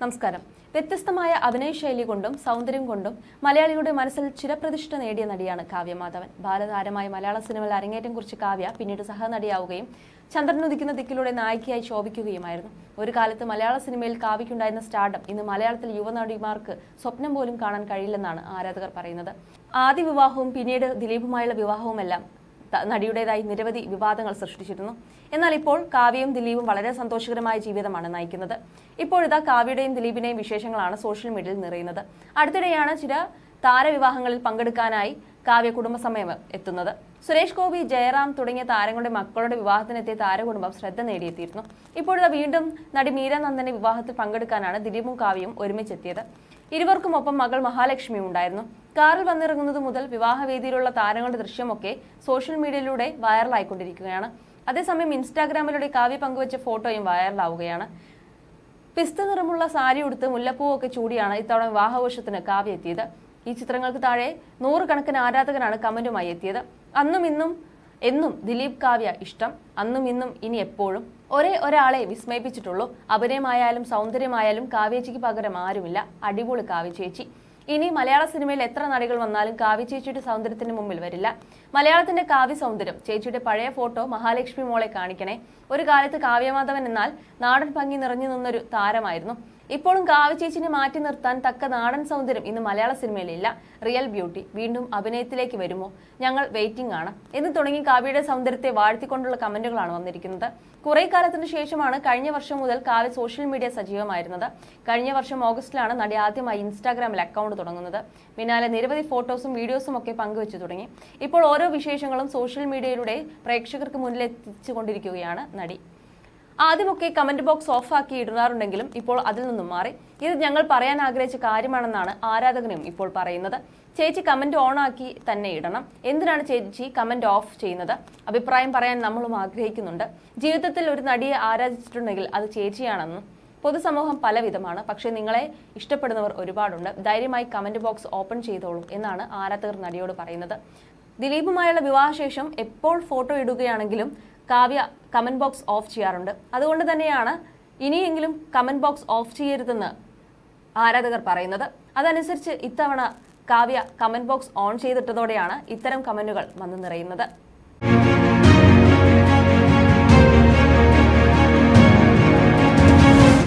നമസ്കാരം. വ്യത്യസ്തമായ അഭിനയശൈലി കൊണ്ടും സൗന്ദര്യം കൊണ്ടും മലയാളികളുടെ മനസ്സിൽ ചിരപ്രതിഷ്ഠ നേടിയ നടിയാണ് കാവ്യ മാധവൻ. ബാലതാരമായ മലയാള സിനിമയിൽ അരങ്ങേറ്റം കുറിച്ച കാവ്യ പിന്നീട് സഹനടിയാവുകയും ചന്ദ്രനുദിക്കുന്ന ദിക്കിലൂടെ നായികയായി ശോഭിക്കുകയുമായിരുന്നു. ഒരു കാലത്ത് മലയാള സിനിമയിൽ കാവ്യയ്ക്കുണ്ടായിരുന്ന സ്റ്റാർഡം ഇന്ന് മലയാളത്തിൽ യുവനടിമാർക്ക് സ്വപ്നം പോലും കാണാൻ കഴിയില്ലെന്നാണ് ആരാധകർ പറയുന്നത്. ആദ്യ വിവാഹവും പിന്നീട് ദിലീപുമായുള്ള വിവാഹവുമെല്ലാം നടിയുടേതായി നിരവധി വിവാദങ്ങൾ സൃഷ്ടിച്ചിരുന്നു. എന്നാൽ ഇപ്പോൾ കാവ്യയും ദിലീപും വളരെ സന്തോഷകരമായ ജീവിതമാണ് നയിക്കുന്നത്. ഇപ്പോഴിതാ കാവ്യയുടെയും ദിലീപിന്റെയും വിശേഷങ്ങളാണ് സോഷ്യൽ മീഡിയയിൽ നിറയുന്നത്. അടുത്തിടെയാണ് ചില താരവിവാഹങ്ങളിൽ പങ്കെടുക്കാനായി കാവ്യ കുടുംബസമയം എത്തുന്നത്. സുരേഷ് ഗോപി, ജയറാം തുടങ്ങിയ താരങ്ങളുടെ മക്കളുടെ വിവാഹത്തിനെത്തിയ താരകുടുംബം ശ്രദ്ധ നേടിയെത്തിയിരുന്നു. ഇപ്പോഴത്തെ വീണ്ടും നടി മീര നന്ദന്റെ വിവാഹത്തിൽ പങ്കെടുക്കാനാണ് ദിലീപും കാവ്യയും ഒരുമിച്ചെത്തിയത്. ഇരുവർക്കുമൊപ്പം മകൾ മഹാലക്ഷ്മിയും ഉണ്ടായിരുന്നു. കാറിൽ വന്നിറങ്ങുന്നത് മുതൽ വിവാഹവേദിയിലുള്ള താരങ്ങളുടെ ദൃശ്യമൊക്കെ സോഷ്യൽ മീഡിയയിലൂടെ വൈറലായിക്കൊണ്ടിരിക്കുകയാണ്. അതേസമയം ഇൻസ്റ്റാഗ്രാമിലൂടെ കാവ്യ പങ്കുവച്ച ഫോട്ടോയും വൈറലാവുകയാണ്. പിസ്ത നിറമുള്ള സാരി ഉടുത്ത് മുല്ലപ്പൂവൊക്കെ ചൂടിയാണ് ഇത്തവണ വിവാഹാഘോഷത്തിന് കാവ്യ എത്തിയത്. ഈ ചിത്രങ്ങൾക്ക് താഴെ 100 കണക്കിന് ആരാധകരാണ് കമന്റുമായി എത്തിയത്. അന്നും ഇന്നും എന്നും ദിലീപ് കാവ്യ ഇഷ്ടം, അന്നും ഇന്നും ഇനി എപ്പോഴും. ഒരാളെ വിസ്മയിപ്പിച്ചിട്ടുള്ളൂ. അഭിനയമായാലും സൗന്ദര്യമായാലും കാവ്യചേച്ചിക്ക് പകരം ആരുമില്ല. അടിപൊളി കാവ്യ ചേച്ചി. ഇനി മലയാള സിനിമയിൽ എത്ര നടികൾ വന്നാലും കാവ്യ ചേച്ചിയുടെ സൗന്ദര്യത്തിന് മുമ്പിൽ വരില്ല. മലയാളത്തിന്റെ കാവ്യ സൗന്ദര്യം. ചേച്ചിയുടെ പഴയ ഫോട്ടോ മഹാലക്ഷ്മി മോളെ കാണിക്കണേ. ഒരു കാലത്ത് കാവ്യമാധവൻ എന്നാൽ നാടൻ ഭംഗി നിറഞ്ഞു നിന്നൊരു താരമായിരുന്നു. ഇപ്പോഴും കാവ്യ ചേച്ചിനെ മാറ്റി നിർത്താൻ തക്ക നാടൻ സൗന്ദര്യം ഇന്ന് മലയാള സിനിമയിലില്ല. റിയൽ ബ്യൂട്ടി വീണ്ടും അഭിനയത്തിലേക്ക് വരുമോ? ഞങ്ങൾ വെയിറ്റിംഗ് ആണ് എന്ന് തുടങ്ങി കാവ്യയുടെ സൗന്ദര്യത്തെ വാഴ്ത്തിക്കൊണ്ടുള്ള കമന്റുകളാണ് വന്നിരിക്കുന്നത്. കുറെ കാലത്തിന് ശേഷമാണ് കഴിഞ്ഞ വർഷം മുതൽ കാവ്യ സോഷ്യൽ മീഡിയ സജീവമായിരുന്നത്. കഴിഞ്ഞ വർഷം ഓഗസ്റ്റിലാണ് നടി ആദ്യമായി ഇൻസ്റ്റാഗ്രാമിൽ അക്കൗണ്ട് തുടങ്ങുന്നത്. പിന്നാലെ നിരവധി ഫോട്ടോസും വീഡിയോസും ഒക്കെ പങ്കുവച്ചു തുടങ്ങി. ഇപ്പോൾ ഓരോ വിശേഷങ്ങളും സോഷ്യൽ മീഡിയയിലൂടെ പ്രേക്ഷകർക്ക് മുന്നിലെത്തിച്ചുകൊണ്ടിരിക്കുകയാണ് നടി. ആദ്യമൊക്കെ കമന്റ് ബോക്സ് ഓഫാക്കി ഇടാറുണ്ടെങ്കിലും ഇപ്പോൾ അതിൽ നിന്നും മാറി. ഇത് ഞങ്ങൾ പറയാൻ ആഗ്രഹിച്ച കാര്യമാണെന്നാണ് ആരാധകനും ഇപ്പോൾ പറയുന്നത്. ചേച്ചി കമന്റ് ഓൺ ആക്കി തന്നെ ഇടണം. എന്തിനാണ് ചേച്ചി കമന്റ് ഓഫ് ചെയ്യുന്നത്? അഭിപ്രായം പറയാൻ നമ്മളും ആഗ്രഹിക്കുന്നുണ്ട്. ജീവിതത്തിൽ ഒരു നടിയെ ആരാധിച്ചിട്ടുണ്ടെങ്കിൽ അത് ചേച്ചിയാണെന്നും. പൊതുസമൂഹം പലവിധമാണ്, പക്ഷേ നിങ്ങളെ ഇഷ്ടപ്പെടുന്നവർ ഒരുപാടുണ്ട്. ധൈര്യമായി കമന്റ് ബോക്സ് ഓപ്പൺ ചെയ്തോളൂ എന്നാണ് ആരാധകർ നടിയോട് പറയുന്നത്. ദിലീപുമായുള്ള വിവാഹശേഷം എപ്പോൾ ഫോട്ടോ ഇടുകയാണെങ്കിലും കാവ്യ കമന്റ് ബോക്സ് ഓഫ് ചെയ്യാറുണ്ട്. അതുകൊണ്ട് തന്നെയാണ് ഇനിയെങ്കിലും കമന്റ് ബോക്സ് ഓഫ് ചെയ്യരുതെന്ന് ആരാധകർ പറയുന്നത്. അതനുസരിച്ച് ഇത്തവണ കാവ്യ കമന്റ് ബോക്സ് ഓൺ ചെയ്തിട്ടതോടെയാണ് ഇത്തരം കമന്റുകൾ വന്നു നിറയുന്നത്.